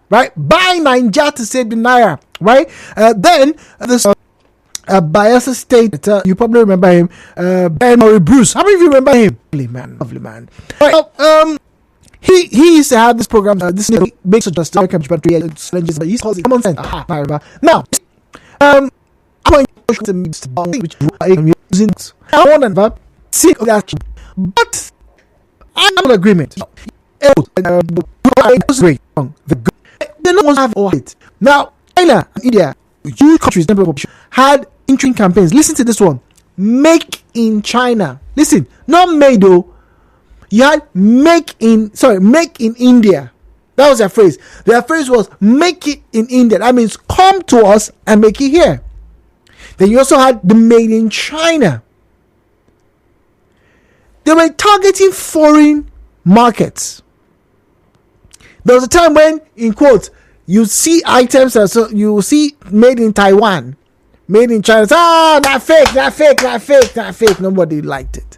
right? Buy Naija to save the naira, right? Then this Bayelsa State, you probably remember him, Ben Bruce. How many of you remember him? Lovely man. Right, he used to have this program, this big just challenges, but he calls it common sense. Now, I'm going to mix the which I'm using one and verb, seek of action, but I'm not in agreement. Great, they don't have all it. Now, China and India, huge countries, had interim campaigns. Listen to this one: Make in China. Listen, not made though. You had make in India. That was their phrase. Their phrase was make it in India. That means come to us and make it here. Then you also had the made in China. They were targeting foreign markets. There was a time when, in quotes, you see items, so you see made in Taiwan, made in China. Not fake. Nobody liked it.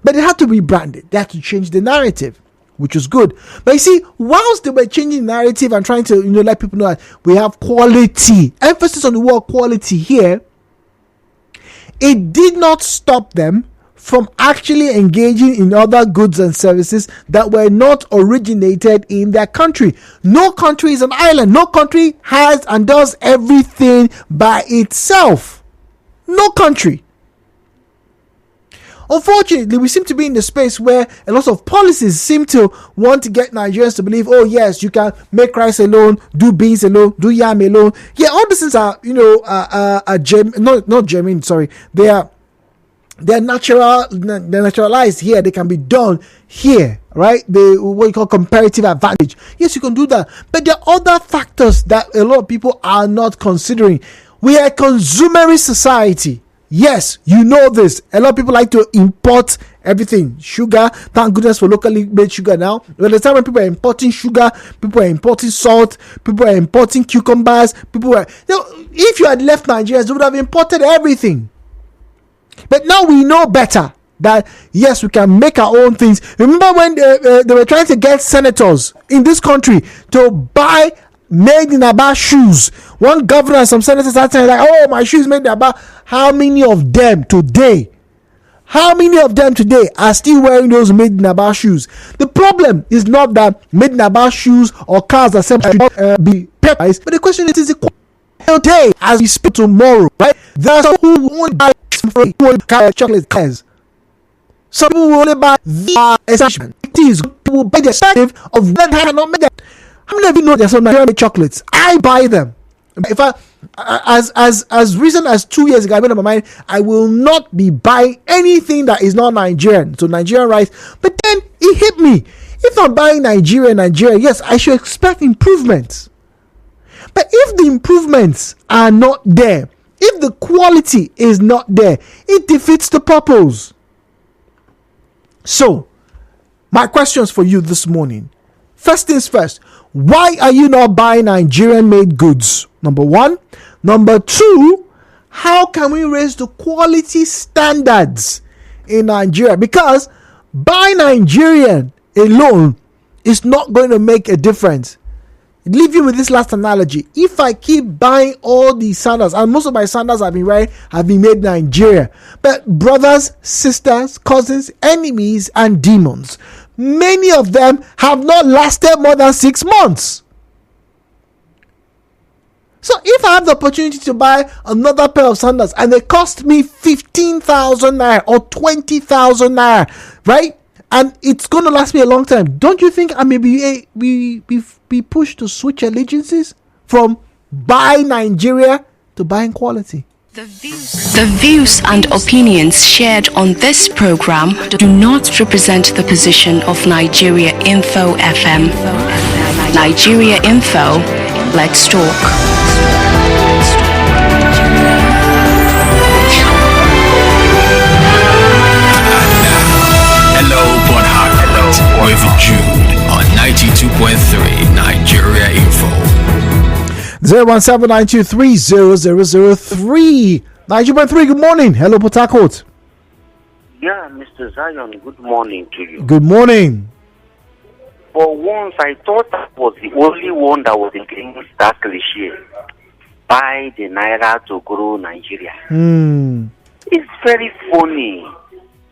But they had to rebrand it. They had to change the narrative, which was good. But you see, whilst they were changing the narrative and trying to, let people know that we have quality, emphasis on the word quality here, it did not stop them from actually engaging in other goods and services that were not originated in their country. No country is an island. No country has and does everything by itself. No country. Unfortunately, we seem to be in the space where a lot of policies seem to want to get Nigerians to believe, oh yes, you can make rice alone, do beans alone, do yam alone. Yeah, all these things are, they're naturalized here. They can be done here, right? What you call comparative advantage. Yes, you can do that. But there are other factors that a lot of people are not considering. We are a consumerist society. Yes, you know this. A lot of people like to import everything. Sugar, thank goodness for locally made sugar now. By the time when people are importing sugar, people are importing salt, people are importing cucumbers, if you had left Nigeria, they would have imported everything. But now we know better that yes, we can make our own things. Remember when they were trying to get senators in this country to buy made in Aba shoes? One governor and some senators are saying like, oh, my shoes made in Aba. How many of them today are still wearing those made in Aba shoes? The problem is not that made in Aba shoes or cars are should be priced, but the question is the today as we speak tomorrow, right? There are some who won't buy chocolate cars. Some people will only buy the establishment. People will buy the perspective of when I cannot make that. How many of you know there's some Nigerian chocolates? I buy them. If as recent as 2 years ago, I made up my mind, I will not be buying anything that is not Nigerian. So Nigerian rice. But then it hit me. If I'm buying Nigeria, yes, I should expect improvements. But if the improvements are not there, if the quality is not there, it defeats the purpose. So, my questions for you this morning. First things first, why are you not buying Nigerian-made goods? Number one. Number two, how can we raise the quality standards in Nigeria? Because buying Nigerian alone is not going to make a difference. Leave you with this last analogy. If I keep buying all these sandals, and most of my sandals I've been wearing have been made in Nigeria, but brothers, sisters, cousins, enemies, and demons, many of them have not lasted more than 6 months. So if I have the opportunity to buy another pair of sandals and they cost me 15,000 naira or 20,000 naira, right? And it's going to last me a long time. Don't you think I may be pushed to switch allegiances from buying Nigeria to buying quality? The views and opinions shared on this program do not represent the position of Nigeria Info FM. Nigeria Info, let's talk. With Jude on 92.3 Nigeria Info. 017923003. 92.3, good morning. Hello, Port Harcourt. Yeah, Mr. Zion, good morning to you. Good morning. For once, I thought I was the only one that was against that cliche. Buy the naira to grow Nigeria. It's very funny.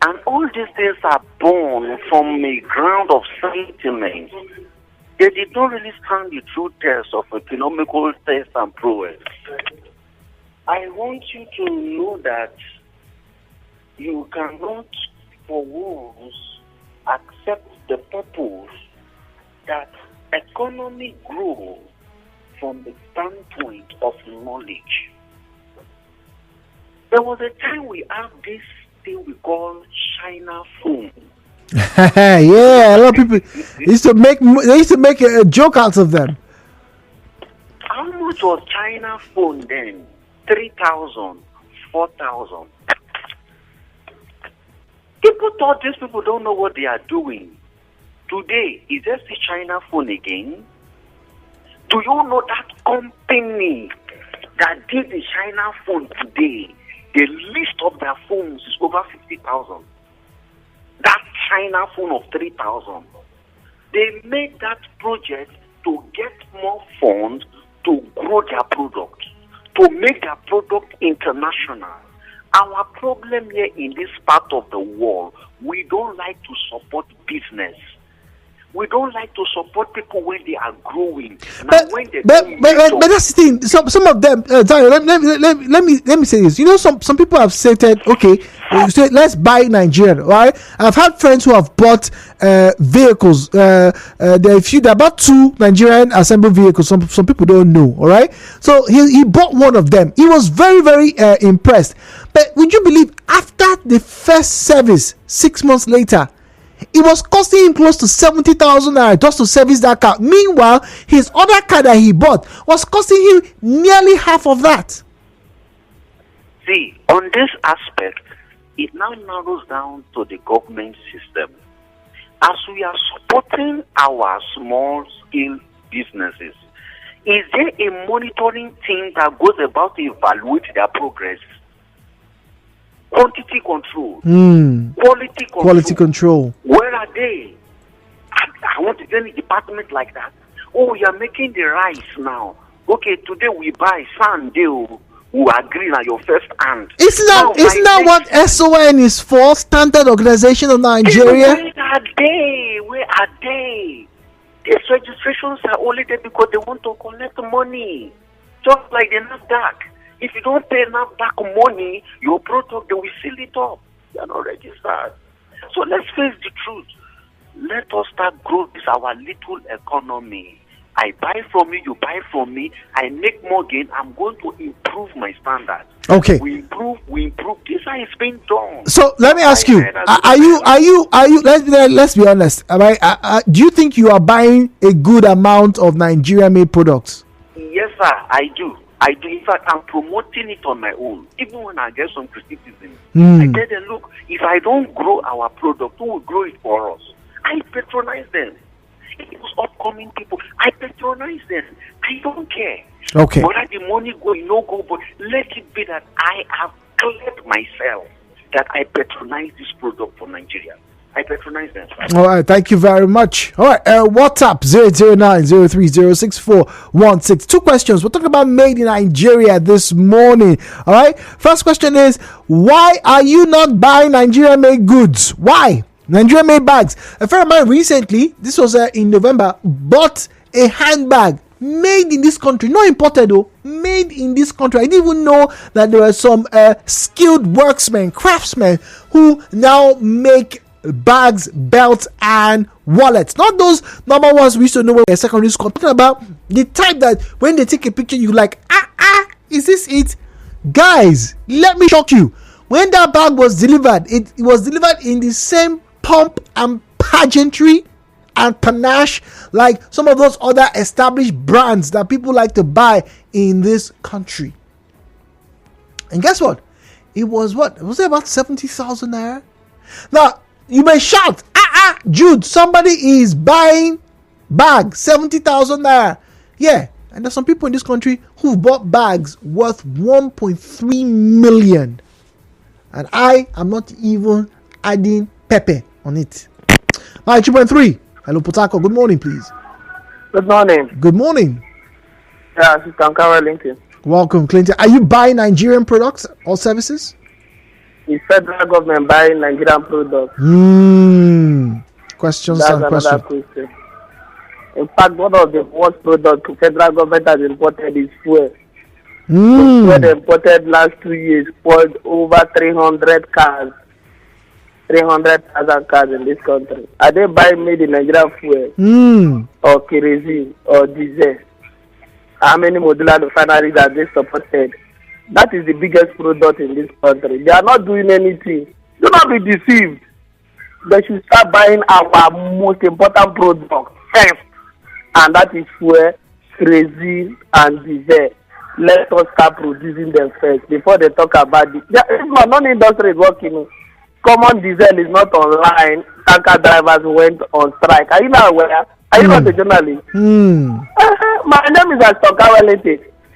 And all these things are born from a ground of sentiment. They did not really stand the true test of economical test and prowess. I want you to know that you cannot, for once, accept the purpose that economy grows from the standpoint of knowledge. There was a time we had this thing we call China phone. Yeah, a lot of people used to make a joke out of them. How much was China phone then? 3,000, 4,000. People thought these people don't know what they are doing. Today, is there the China phone again? Do you know that company that did the China phone today? The list of their phones is over 50,000. That China phone of 3,000. They made that project to get more funds to grow their product, to make their product international. Our problem here in this part of the world, we don't like to support business. We don't like to support people when they are growing. But that's the thing. Some of them. Sorry, let me say this. You know, some people have stated, okay, let's buy Nigerian. Right? I've had friends who have bought vehicles. There are about 2 Nigerian assembled vehicles. Some people don't know. All right. So he bought one of them. He was very, very impressed. But would you believe, after the first service, 6 months later, it was costing him close to 70,000 naira just to service that car. Meanwhile, his other car that he bought was costing him nearly half of that. See, on this aspect, it now narrows down to the government system. As we are supporting our small-scale businesses, is there a monitoring team that goes about to evaluate their progress? Quantity control, quality control. Where are they? I want to join a department like that. Oh, you are making the rice now. Okay, today we buy Sunday. Who agree on your first hand? Isn't that what SON is for? Standard Organization of Nigeria. Where are they? Where are they? These registrations are only there because they want to collect money, just like the NAFDAC. If you don't pay NAFDAC money, your product, they will seal it up. You are not registered. So let's face the truth. Let us start growing this our little economy. I buy from you, you buy from me. I make more gain. I'm going to improve my standards. Okay. We improve. This is being done. So let me ask you: Are you? Let's be honest. Do you think you are buying a good amount of Nigerian-made products? Yes, sir. I do. In fact, I'm promoting it on my own. Even when I get some criticism, I tell them, look, if I don't grow our product, who will grow it for us? I patronize them. Those upcoming people, I patronize them. I don't care. Okay. Whether the money go, but let it be that I have cleared myself that I patronize this product for Nigeria. I patronize them. All right, thank you very much. All right, WhatsApp 00903064116. 2 questions. We're talking about made in Nigeria this morning. All right, first question is, why are you not buying Nigerian-made goods? Why? Nigerian-made bags. A friend of mine recently, this was in November, bought a handbag made in this country, not imported though, made in this country. I didn't even know that there were some skilled worksmen, craftsmen who now make bags, belts, and wallets. Not those normal ones we used to know when we were secondary school. I'm talking about the type that when they take a picture, you like, is this it? Guys, let me shock you. When that bag was delivered, it was delivered in the same pomp and pageantry and panache like some of those other established brands that people like to buy in this country. And guess what? It was what? Was it about 70,000 naira? Now, you may shout, Jude, somebody is buying bags, 70,000 naira. Yeah, and there's some people in this country who've bought bags worth 1.3 million. And I am not even adding pepper on it. All right, 2.3. Hello, Potako. Good morning, please. Good morning. Good morning. Yeah, Sister Lincoln. Welcome, Clinton. Are you buying Nigerian products or services? The federal government buying Nigerian products. Questions That's and another questions. question. In fact, one of the worst products the federal government has imported is fuel. The fuel they imported last 2 years spoiled over 300 cars. 300,000 cars in this country. Are they buying made in Nigerian fuel? Or kerosene or diesel? How many modular refineries are they supported? That is the biggest product in this country. They are not doing anything. Do not be deceived. They should start buying our most important product first, and that is fuel, kerosene, and diesel. Let us start producing them first before they talk about it. If not, non-industry is working. Common diesel is not online. Tanker drivers went on strike. Are you not aware? Are you not a journalist? My name is Aston.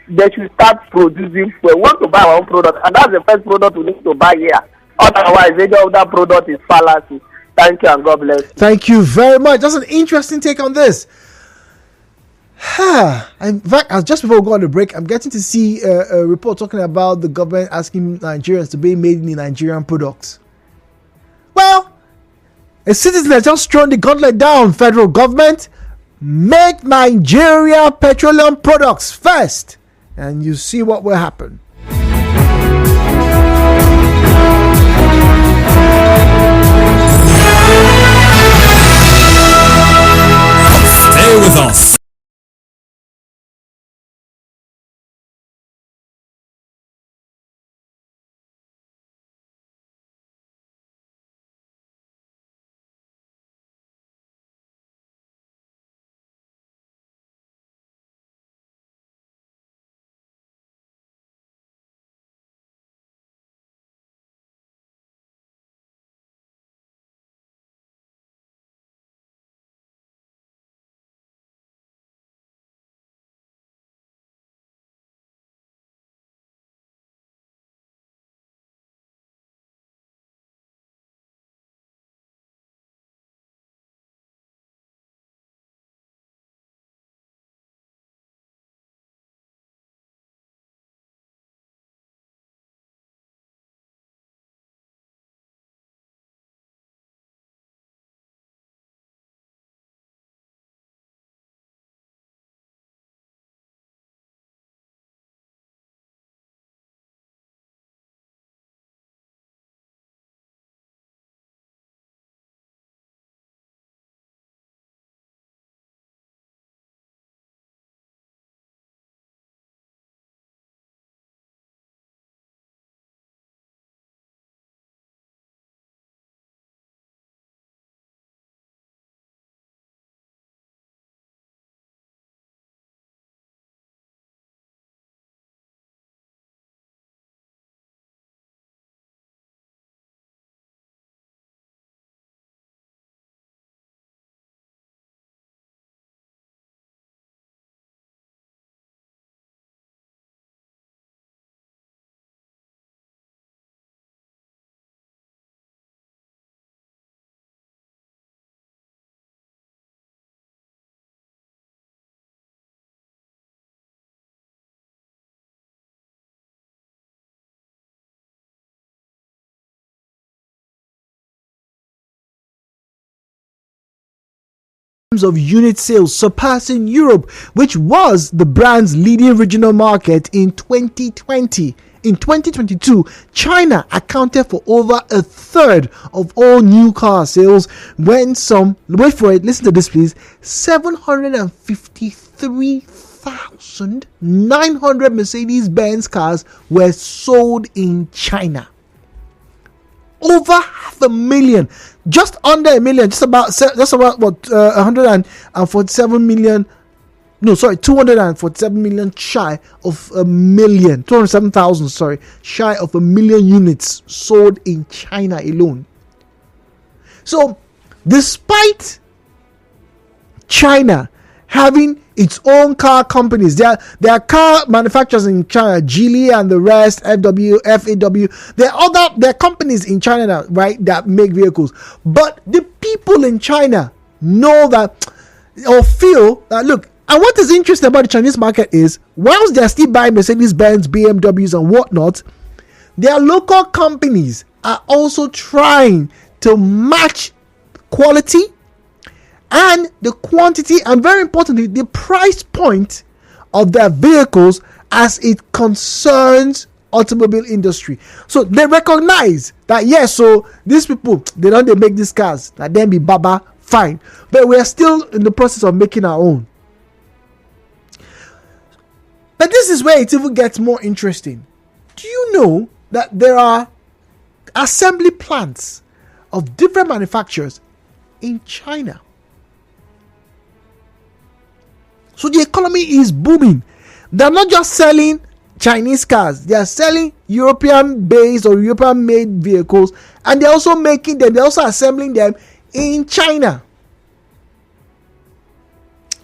They should start producing fuel. We want to buy our own product, and that's the first product we need to buy here. Otherwise, any other product is fallacy. Thank you, and God bless. Thank you very much. That's an interesting take on this. In fact, just before we go on the break, I'm getting to see a report talking about the government asking Nigerians to be made in Nigerian products. Well, a citizen has just thrown the gauntlet down. Federal government, make Nigeria petroleum products first, and you see what will happen. Stay with us. Of unit sales surpassing Europe, which was the brand's leading regional market in 2020. In 2022, China accounted for over a third of all new car sales when wait for it, listen to this please, 753,900 Mercedes-Benz cars were sold in China. Over 500,000, just under a million, just about 147 million. No, sorry, 247 million shy of a million. 207,000, shy of a million units sold in China alone. So, despite China having its own car companies, there are car manufacturers in China, Geely and the rest, FAW. There are companies in China now, right, that make vehicles. But the people in China know that or feel that, look, and what is interesting about the Chinese market is, whilst they are still buying Mercedes-Benz, BMWs and whatnot, their local companies are also trying to match quality and the quantity, and very importantly, the price point of their vehicles as it concerns automobile industry. So they recognize that, yes, so these people, they make these cars, that then be baba, fine, but we are still in the process of making our own. But this is where it even gets more interesting. Do you know that there are assembly plants of different manufacturers in China? So the economy is booming. They're not just selling Chinese cars, they are selling European based or European made vehicles, and they're also making them, they're also assembling them in China.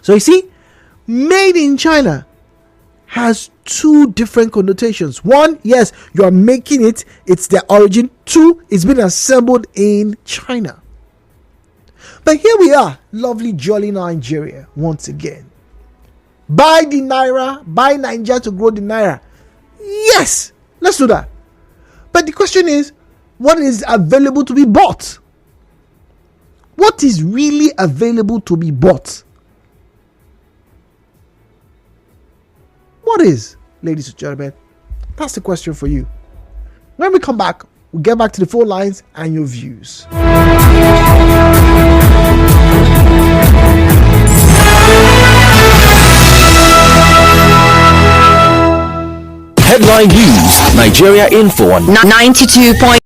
So you see, made in China has two different connotations. One, yes, you are making it, it's their origin. Two, it's been assembled in China. But here we are, lovely, jolly Nigeria, once again. Buy the Naira, buy Nigeria to grow the Naira. Yes, let's do that. But the question is, what is available to be bought? What is really available to be bought? What is, ladies and gentlemen? That's the question for you. When we come back, we'll get back to the phone lines and your views. Headline News, Nigeria Info on 92.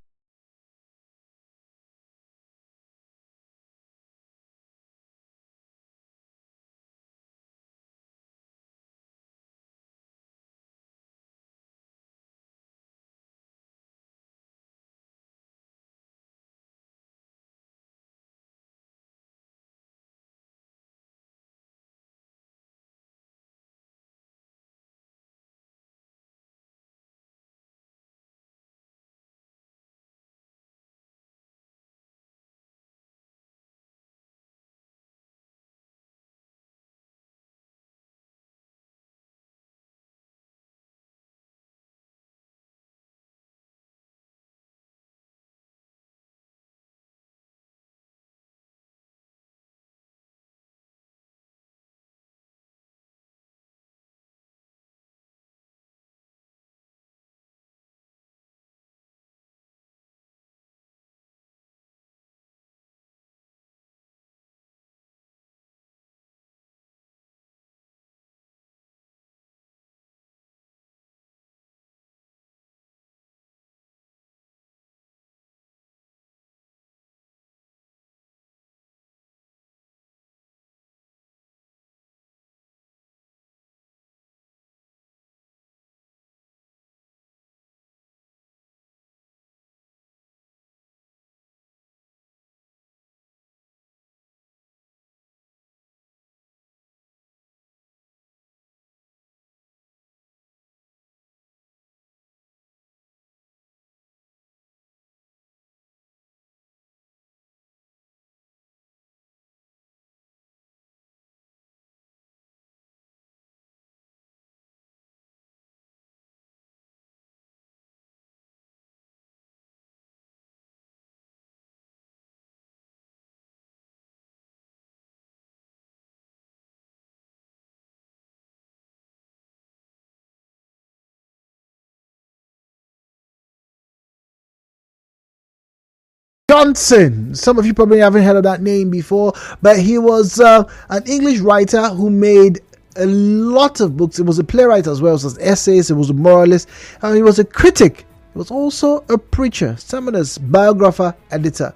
Johnson. Some of you probably haven't heard of that name before, but he was an English writer who made a lot of books. He was a playwright as well, so essays, he was a moralist, and he was a critic. He was also a preacher, seminarist, biographer, editor.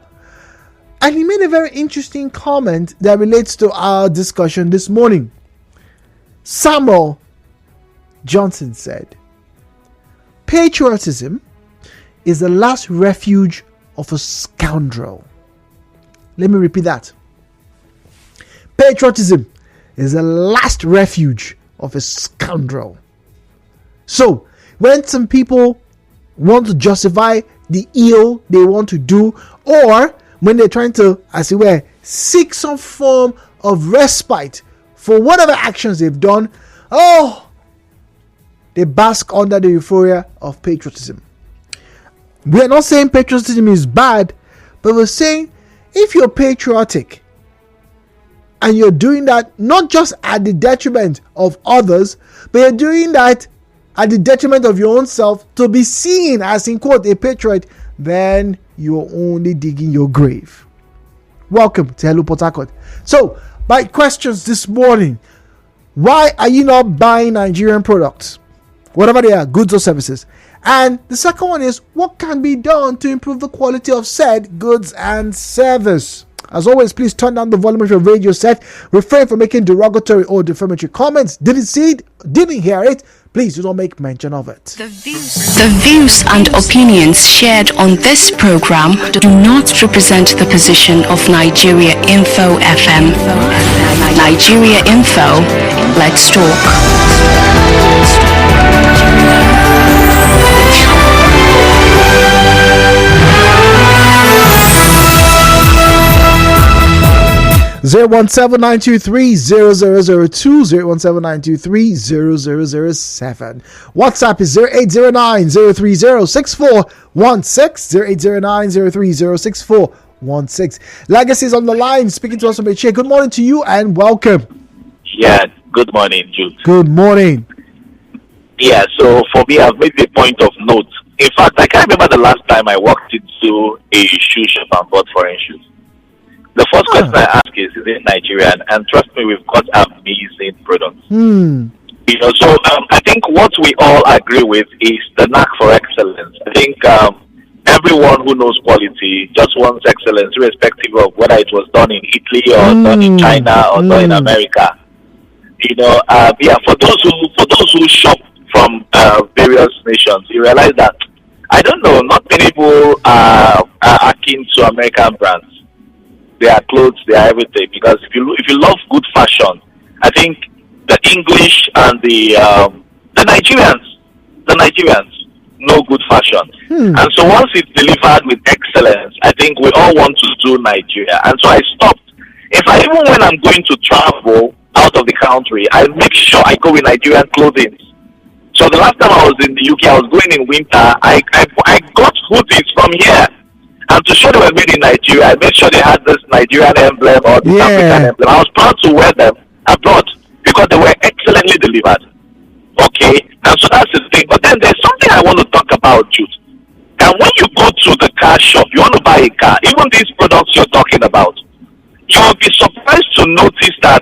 And he made a very interesting comment that relates to our discussion this morning. Samuel Johnson said, "Patriotism is the last refuge of a scoundrel." Let me repeat that. Patriotism is the last refuge of a scoundrel. So, when some people want to justify the ill they want to do, or when they're trying to, as it were, seek some form of respite for whatever actions they've done, oh, they bask under the euphoria of patriotism. We're not saying patriotism is bad, but we're saying if you're patriotic and you're doing that not just at the detriment of others, but you're doing that at the detriment of your own self to be seen as, in quote, a patriot, then you're only digging your grave. Welcome to Hello Port Harcourt. So, my questions this morning: why are you not buying Nigerian products, whatever they are, goods or services? And the second one is, what can be done to improve the quality of said goods and service? As always, please turn down the volume of your radio set. Refrain from making derogatory or defamatory comments. Didn't see it, didn't hear it, please do not make mention of it. The views and opinions shared on this program do not represent the position of Nigeria Info FM. Nigeria Info, let's talk. 017-923-0002, 017-923-0007. WhatsApp is 0809-030-6416, 0809-030-6416. Legacy is on the line, speaking to us from Echie. Good morning to you and welcome. Yeah, good morning, Jude. Good morning. Yeah, so for me, I've made the point of note. In fact, I can't remember the last time I walked into a shoe shop and bought foreign shoes. The first question I ask is it Nigerian? And trust me, we've got amazing products. You know, so I think what we all agree with is the knack for excellence. I think everyone who knows quality just wants excellence, irrespective of whether it was done in Italy or done in China or done in America. You know, for those who shop from various nations, you realize that not many people are akin to American brands. Their clothes, their everything. Because if you love good fashion, I think the English and the Nigerians know good fashion. And so once it's delivered with excellence, I think we all want to do Nigeria. And so I stopped. Even when I'm going to travel out of the country, I make sure I go with Nigerian clothing. So the last time I was in the UK, I was going in winter. I got hoodies from here. And to show they were made in Nigeria, I made sure they had this Nigerian emblem or this African emblem. I was proud to wear them abroad because they were excellently delivered. Okay? And so that's the thing. But then there's something I want to talk about, Jude. And when you go to the car shop, you want to buy a car, even these products you're talking about, you'll be surprised to notice that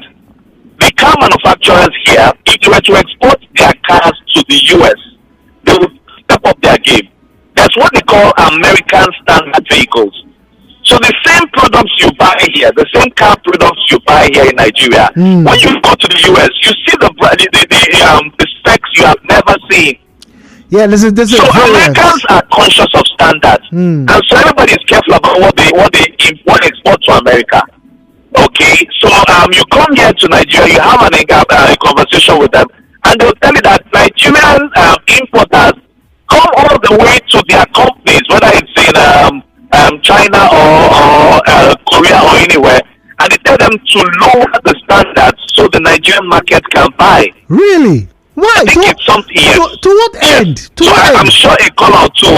the car manufacturers here, if they were to export their cars to the US, they would step up their game. That's what they call American standard vehicles. So the same products you buy here, the same car products you buy here in Nigeria, when you go to the US, you see the specs you have never seen. Yeah, this is so Americans are conscious of standards, and so everybody is careful about what they export to America. Okay, so you come here to Nigeria, you have a conversation with them, and they'll tell you that Nigerian importers come all the way to their companies, whether it's in China or Korea or anywhere, and they tell them to lower the standards so the Nigerian market can buy. Really? Why? I think it's something. To what end? I'm sure a call or two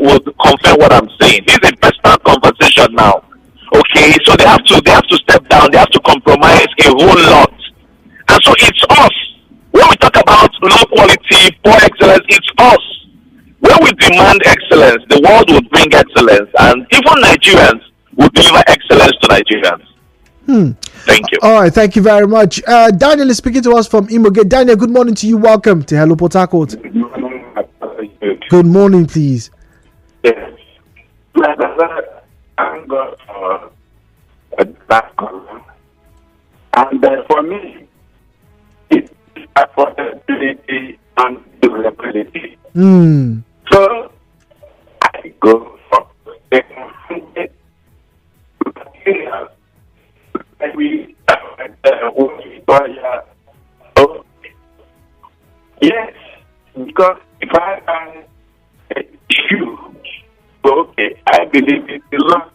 would confirm what I'm saying. This is a personal conversation now. Okay, so they have to step down. They have to compromise a whole lot, and so it's us. When we talk about low quality, poor excellence, it's us. When we demand excellence, the world will bring excellence, and even Nigerians will deliver excellence to Nigerians. Thank you. All right, thank you very much. Daniel is speaking to us from Imoge. Daniel, good morning to you. Welcome to Hello Port Harcourt. Good morning, please. Yes. I'm got a black color, and for me, it's affordability and durability. So I go for the materials. Yes, because if I buy a shoe, okay, I believe it's the last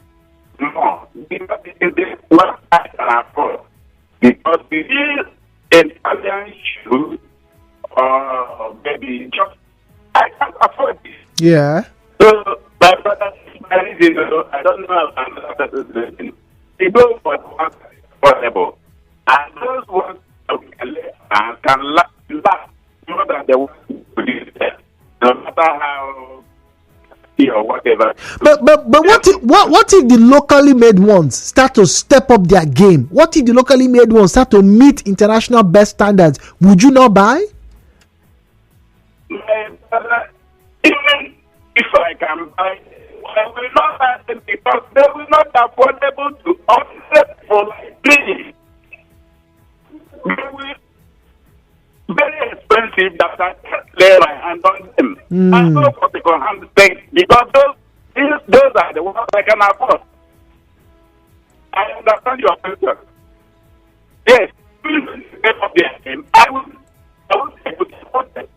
more because it is what I can afford. Because we need an Italian shoe or maybe just I can't afford this. Yeah. So my brother, I don't know how they go for one possible. And those ones can last more than the ones who produce them, no matter how or whatever. But what if the locally made ones start to step up their game? What if the locally made ones start to meet international best standards? Would you not buy? My brother, even if I can buy, I will not buy them because they will not affordable to offset for my things. They will very expensive that I can't lay my hand on them. I know what they can hand things because those are the ones I can afford. I understand your question. Yes, please step up their game. I will support them.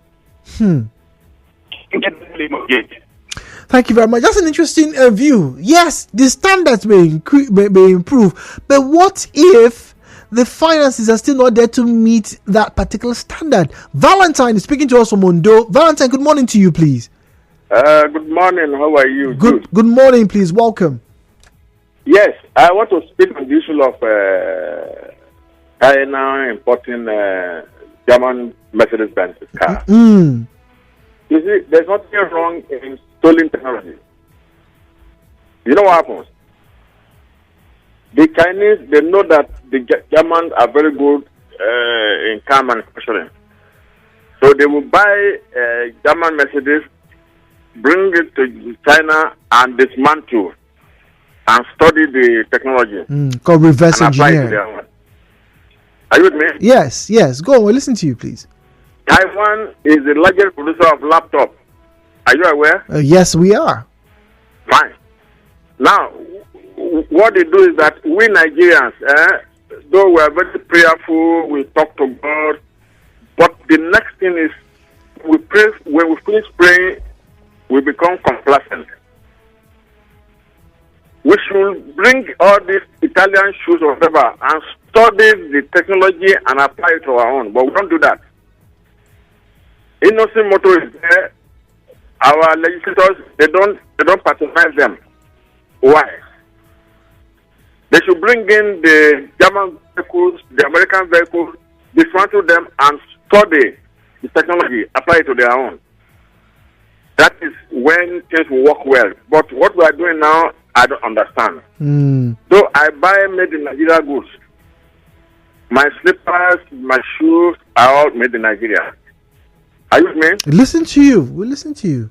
Thank you very much. That's an interesting view. Yes, the standards may improve, but what if the finances are still not there to meet that particular standard? Valentine is speaking to us from Ondo. Valentine, good morning to you, please. Good morning. How are you? Good morning, please. Welcome. Yes, I want to speak on the issue of China importing German Mercedes-Benz cars. You see, there's nothing wrong in stolen technology. You know what happens? The Chinese, they know that the Germans are very good in car manufacturing. So they will buy German Mercedes, bring it to China and dismantle and study the technology. Called reverse engineering. Are you with me? Yes. Go on, we'll listen to you, please. Taiwan is the largest producer of laptops. Are you aware? Yes, we are. Fine. Now, what they do is that we Nigerians, though we are very prayerful, we talk to God, but the next thing is we pray. When we finish praying, we become complacent. We should bring all these Italian shoes or whatever and study the technology and apply it to our own, but we don't do that. Innocent motor is there. Our legislators, they don't patronize them. Why? They should bring in the German vehicles, the American vehicles, dismantle them and study the technology, apply it to their own. That is when things will work well. But what we are doing now, I don't understand. So I buy made in Nigeria goods. My slippers, my shoes are all made in Nigeria. Are you with me? Listen to you. We listen to you.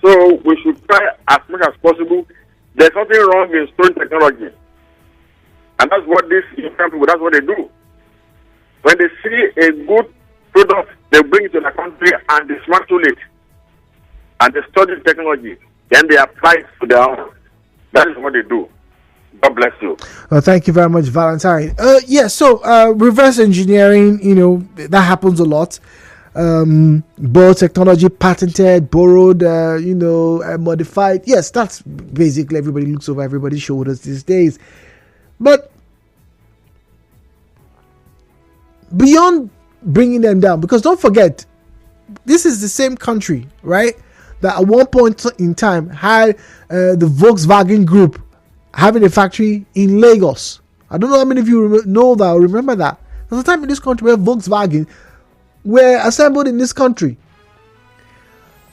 So we should try as much as possible. There's nothing wrong in storing technology. And that's what these young people, that's what they do. When they see a good product, they bring it to the country and dismantle it. And they study the technology. Then they apply it to their own. That is what they do. God bless you. Thank you very much, Valentine. So reverse engineering, that happens a lot. Borrowed technology, patented, borrowed, modified. Yes, that's basically everybody looks over everybody's shoulders these days. But beyond bringing them down, because don't forget, this is the same country, right, that at one point in time had the Volkswagen Group having a factory in Lagos. I don't know how many of you know that or remember that. There's a time in this country where Volkswagen were assembled in this country.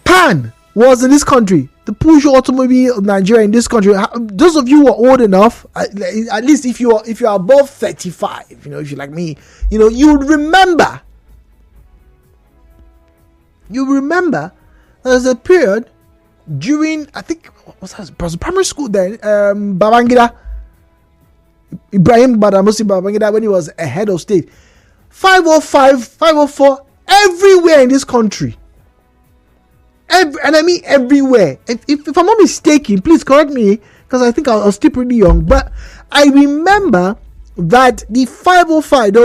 Pan was in this country. The Peugeot automobile of Nigeria in this country. Those of you who are old enough, at least if you are above 35, if you're like me, you would remember. You remember there's a period during, I think, was primary school then, Babangida, Ibrahim Badamasi Babangida, when he was a head of state. 505, 504, everywhere in this country. And I mean everywhere. If I'm not mistaken, please correct me, because I think I was still pretty young. But I remember that the 505, there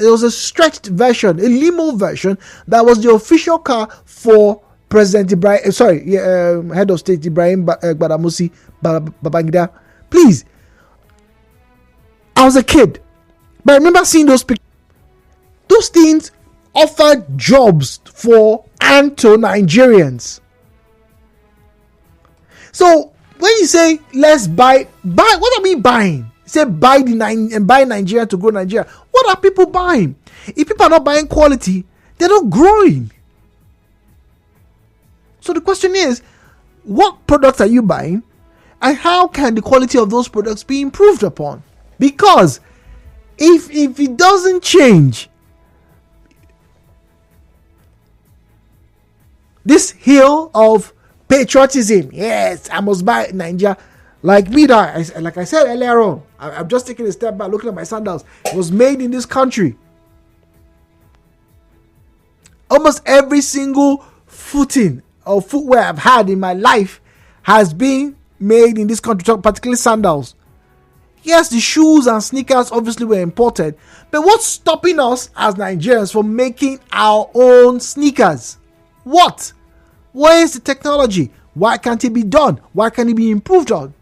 was a stretched version, a limo version, that was the official car for President Ibrahim. Head of State Ibrahim Badamasi Babangida. Please. I was a kid, but I remember seeing those pictures. Those things offer jobs for Nigerians. So when you say let's buy, what are we buying? You say buy Nigeria to grow Nigeria. What are people buying? If people are not buying quality, they're not growing. So the question is, what products are you buying, and how can the quality of those products be improved upon? Because if it doesn't change, this hill of patriotism, yes, I must buy Nigeria. Like me, like I said earlier on, I'm just taking a step back, looking at my sandals. It was made in this country. Almost every single footing or footwear I've had in my life has been made in this country, particularly sandals. Yes, the shoes and sneakers obviously were imported, but what's stopping us as Nigerians from making our own sneakers? What? Where is the technology? Why can't it be done? Why can't it be improved on?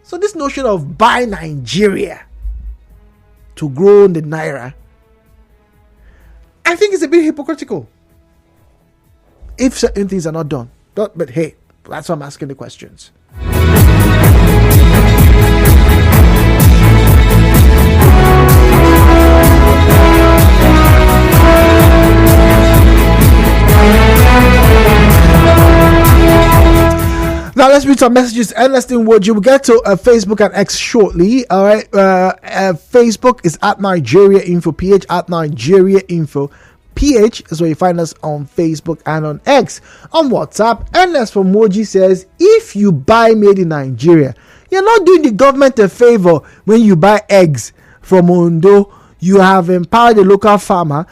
So this notion of buy Nigeria to grow the Naira, I think it's a bit hypocritical if certain things are not done. But hey, that's why I'm asking the questions. Now let's read some messages. Ernestine Wood, you will get to Facebook and X shortly. All right, Facebook is at Nigeria Info PH, at Nigeria Info PH is where you find us on Facebook and on X. On WhatsApp, Ernest from Moji says, if you buy made in Nigeria, you're not doing the government a favor when you buy eggs from Ondo. You have empowered the local farmer.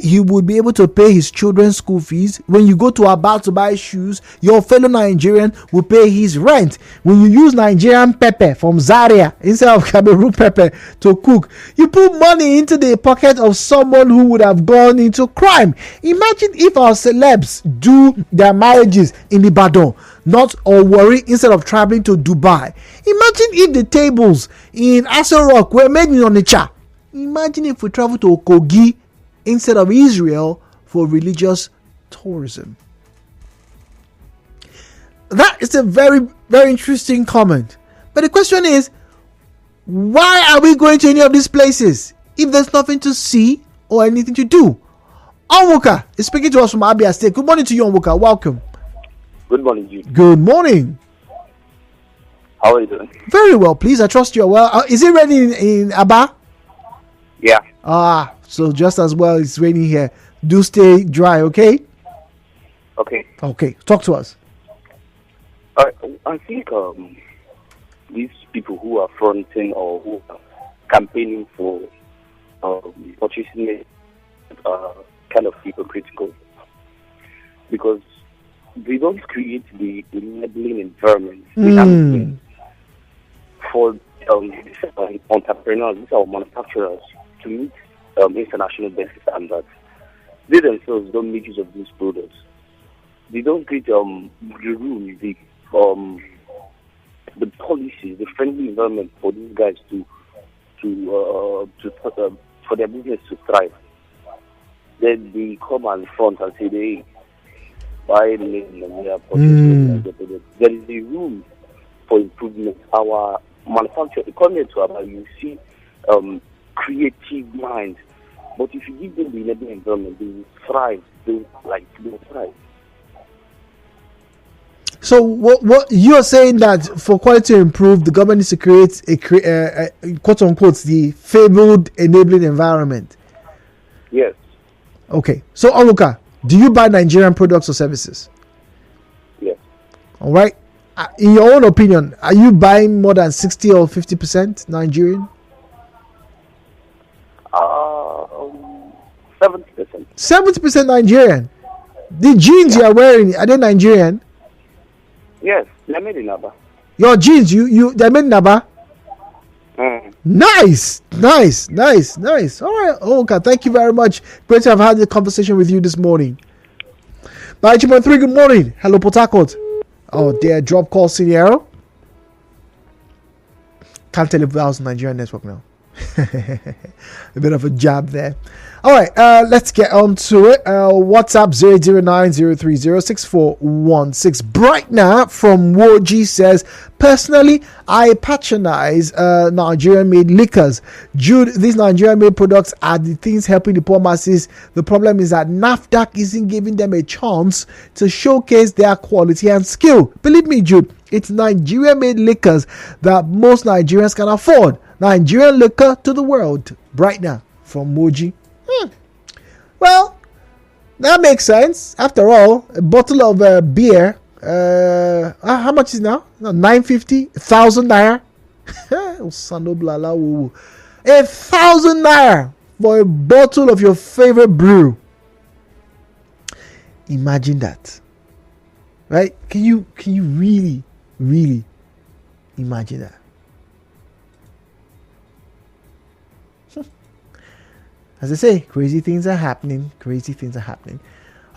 He would be able to pay his children's school fees. When you go to Aba to buy shoes, your fellow Nigerian will pay his rent. When you use Nigerian pepper from Zaria instead of Cameroon pepper to cook, you put money into the pocket of someone who would have gone into crime. Imagine if our celebs do their marriages in Ibadan, not or worry instead of traveling to Dubai. Imagine if the tables in Aso Rock were made in Onitsha. Imagine if we travel to Kogi instead of Israel for religious tourism. That is a very, very interesting comment. But the question is, why are we going to any of these places if there's nothing to see or anything to do? Onwuka is speaking to us from Abia State. Good morning to you, Onwuka. Welcome. Good morning, Jude. Good morning. How are you doing? Very well, please. I trust you're well. Is it raining in Aba? Yeah. So just as well, it's raining here. Do stay dry, okay? Okay. Talk to us. I think these people who are fronting or who are campaigning for purchasing it kind of hypocritical, because they don't create the enabling environment for entrepreneurs, these are manufacturers, to meet international best standards. They themselves don't make use of these products. They don't create the rules, the policies, the friendly environment for these guys to for their business to thrive. Then they come and front and say, "Hey, buy There is a room for improvement. Our manufacturing economy to about you see creative minds, but if you give them the enabling environment, they will thrive. They will thrive." So what you are saying that for quality to improve, the government needs to create a quote unquote the fabled enabling environment. Yes. Okay. So Onwuka, do you buy Nigerian products or services? Yes. All right. In your own opinion, are you buying more than 60 or 50% Nigerian? 70%. 70% Nigerian. The jeans you are wearing, are they Nigerian? Yes, they're made in Aba. Your jeans, they're made in Aba? Nice. All right, okay, thank you very much. Great to have had the conversation with you this morning. 92.3, good morning. Hello, Port Harcourt. Oh, dear, drop call scenario. Can't tell if that was Nigerian network now. A bit of a jab there. All right, let's get on to it. WhatsApp 00903064116. Brightner from Woji says, personally, I patronize Nigerian-made liquors. Jude, these Nigerian-made products are the things helping the poor masses. The problem is that NAFDAC isn't giving them a chance to showcase their quality and skill. Believe me, Jude, it's Nigerian-made liquors that most Nigerians can afford. Nigerian liquor to the world. Brightner from Woji. Well, that makes sense. After all, a bottle of beer, how much is it now? 950, 1,000 naira. 1,000 naira for a bottle of your favorite brew. Imagine that, right? Can you really imagine that? As I say, crazy things are happening.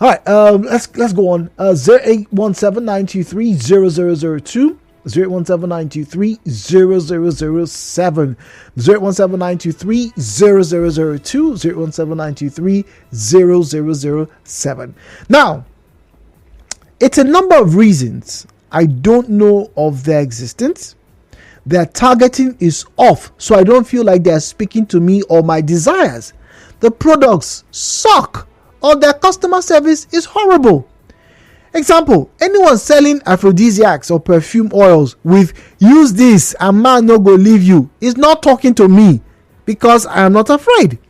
All right, let's go on. 0817-923-0002, 0817-923-0007, 0817-923-0002, 0817-923-0007. Now, it's a number of reasons. I don't know of their existence. Their targeting is off, so I don't feel like they're speaking to me or my desires. The products suck or their customer service is horrible. Example, anyone selling aphrodisiacs or perfume oils with "use this and man no go leave you" is not talking to me because I am not afraid.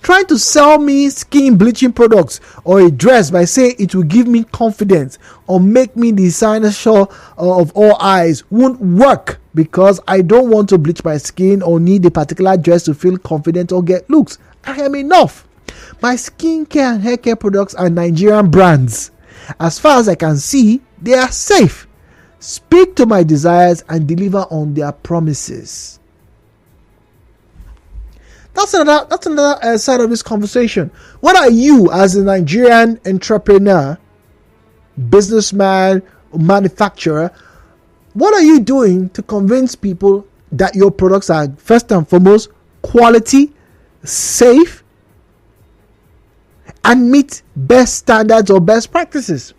Trying to sell me skin bleaching products or a dress by saying it will give me confidence or make me the cynosure of all eyes won't work, because I don't want to bleach my skin or need a particular dress to feel confident or get looks. I am enough. My skincare and haircare products are Nigerian brands. As far as I can see, they are safe. Speak to my desires and deliver on their promises. That's another side of this conversation. What are you, as a Nigerian entrepreneur, businessman, manufacturer, what are you doing to convince people that your products are, first and foremost, quality, safe, and meet best standards or best practices?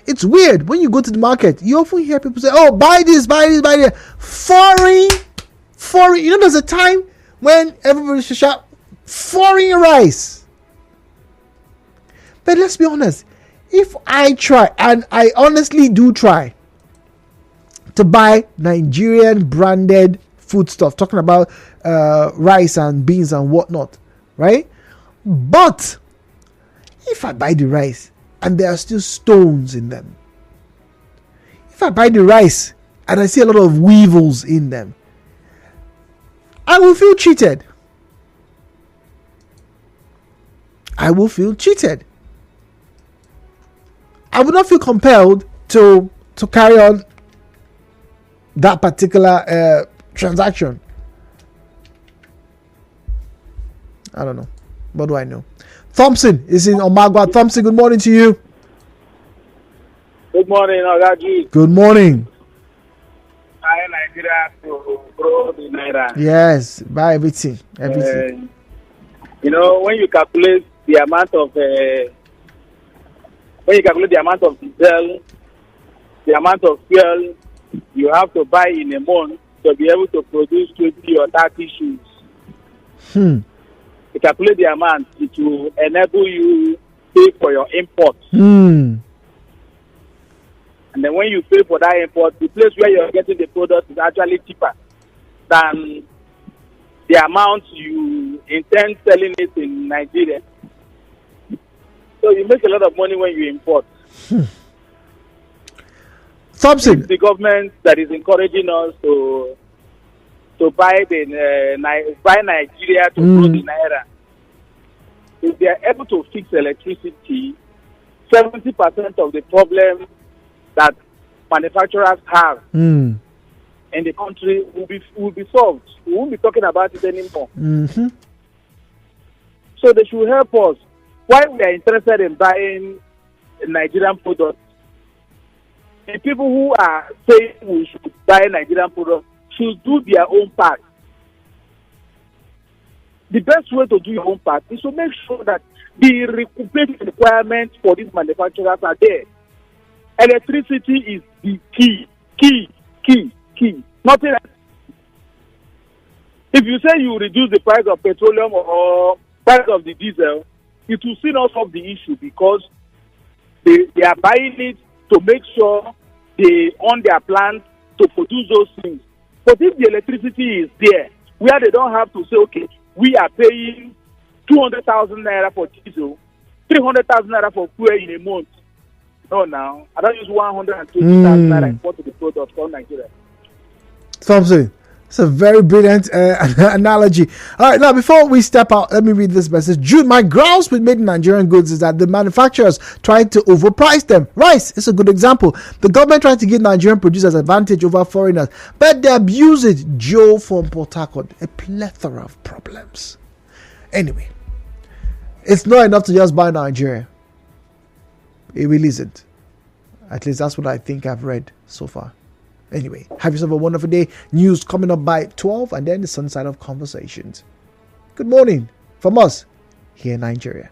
It's weird when you go to the market, you often hear people say, "Oh, buy this, buy this, buy that." Foreign. You know, there's a time when everybody should shout foreign rice. But let's be honest, if I try, and I honestly do try, to buy Nigerian branded food stuff, talking about rice and beans and whatnot, right? But if I buy the rice and there are still stones in them, if I buy the rice and I see a lot of weevils in them, I will feel cheated. I will not feel compelled to carry on that particular transaction. I don't know. What do I know? Thompson is in Omagua. Thompson, good morning to you. Good morning, Agaji. Good morning. Buy Nigeria to grow the Naira. Yes, buy everything. When you calculate the amount of diesel, the amount of fuel you have to buy in a month to be able to produce 20 or 30 shoes. You calculate the amount, it will enable you pay for your import. And then when you pay for that import, the place where you're getting the product is actually cheaper than the amount you intend selling it in Nigeria. So you make a lot of money when you import. Thompson, it's the government that is encouraging us to buy Nigeria to grow the Naira. If they are able to fix electricity, 70% of the problem that manufacturers have in the country will be solved. We won't be talking about it anymore. So they should help us. Why we are interested in buying Nigerian products? the people who are saying we should buy Nigerian products should do their own part. The best way to do your own part is to make sure that the requirements for these manufacturers are there. Electricity is the key. Nothing else. If you say you reduce the price of petroleum or price of the diesel, it will still not solve the issue because they are buying it to make sure they own their plants to produce those things. But if the electricity is there, where they don't have to say, okay, we are paying 200,000 naira for diesel, 300,000 naira for fuel in a month. No, now I don't use 120,000 naira import to the product from Nigeria. Thompson, it's a very brilliant analogy. All right, now before we step out, let me read this message. Jude, my grounds with made in Nigerian goods is that the manufacturers tried to overprice them. Rice is a good example. The government tried to give Nigerian producers advantage over foreigners, but they abuse it. Joe from Port Harcourt, a plethora of problems. Anyway, it's not enough to just buy Nigeria. It really isn't. At least that's what I think I've read so far. Anyway, have yourself a wonderful day. News coming up by 12 and then the Sunside of Conversations. Good morning from us here in Nigeria.